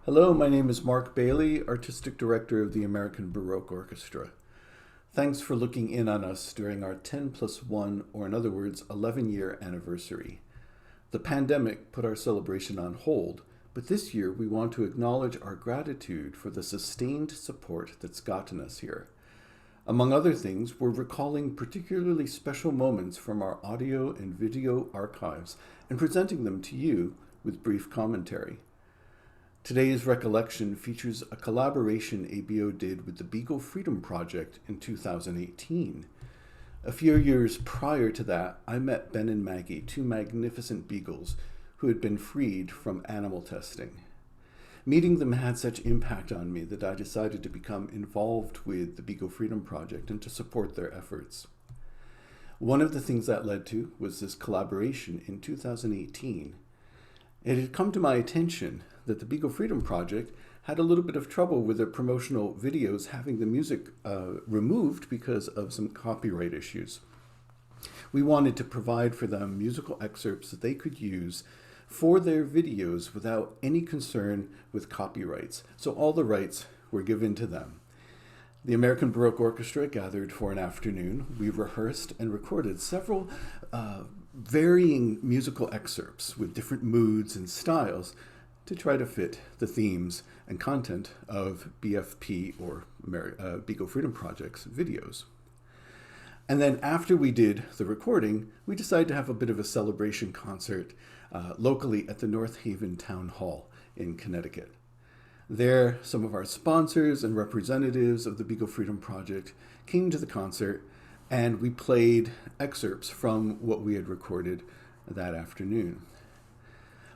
Hello, my name is Mark Bailey, Artistic Director of the American Baroque Orchestra. Thanks for looking in on us during our 10+1, or in other words, 11-year anniversary. The pandemic put our celebration on hold, but this year we want to acknowledge our gratitude for the sustained support that's gotten us here. Among other things, we're recalling particularly special moments from our audio and video archives and presenting them to you with brief commentary. Today's recollection features a collaboration ABO did with the Beagle Freedom Project in 2018. A few years prior to that, I met Ben and Maggie, two magnificent beagles who had been freed from animal testing. Meeting them had such impact on me that I decided to become involved with the Beagle Freedom Project and to support their efforts. One of the things that led to was this collaboration in 2018. It had come to my attention that the Beagle Freedom Project had a little bit of trouble with their promotional videos having the music removed because of some copyright issues. We wanted to provide for them musical excerpts that they could use for their videos without any concern with copyrights, so all the rights were given to them. The American Baroque Orchestra gathered for an afternoon. We rehearsed and recorded several varying musical excerpts with different moods and styles to try to fit the themes and content of BFP, or Beagle Freedom Project's videos. And then after we did the recording, we decided to have a bit of a celebration concert locally at the North Haven Town Hall in Connecticut. There, some of our sponsors and representatives of the Beagle Freedom Project came to the concert, and we played excerpts from what we had recorded that afternoon.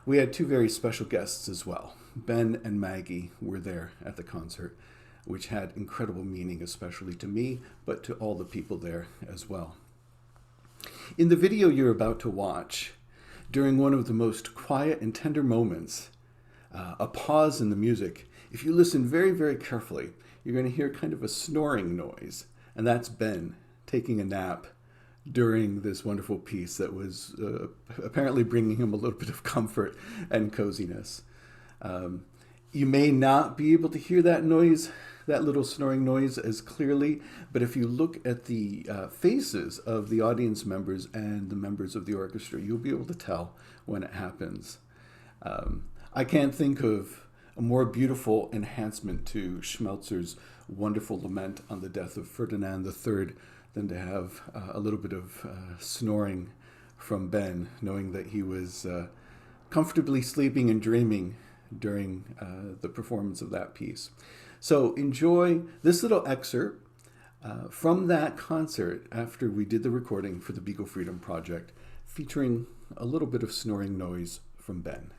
We had two very special guests as well. Ben and Maggie were there at the concert, which had incredible meaning, especially to me, but to all the people there as well. In the video you're about to watch, during one of the most quiet and tender moments, a pause in the music, if you listen very, very carefully, you're going to hear kind of a snoring noise, and that's Ben taking a nap during this wonderful piece that was apparently bringing him a little bit of comfort and coziness. You may not be able to hear that noise, that little snoring noise, as clearly, but if you look at the faces of the audience members and the members of the orchestra, you'll be able to tell when it happens. I can't think of a more beautiful enhancement to Schmelzer's wonderful lament on the death of Ferdinand III than to have a little bit of snoring from Ben, knowing that he was comfortably sleeping and dreaming during the performance of that piece. So enjoy this little excerpt from that concert after we did the recording for the Beagle Freedom Project, featuring a little bit of snoring noise from Ben.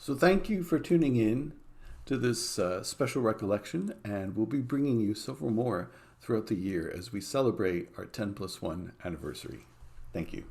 So thank you for tuning in to this special recollection, and we'll be bringing you several more throughout the year as we celebrate our 10+1 anniversary. Thank you.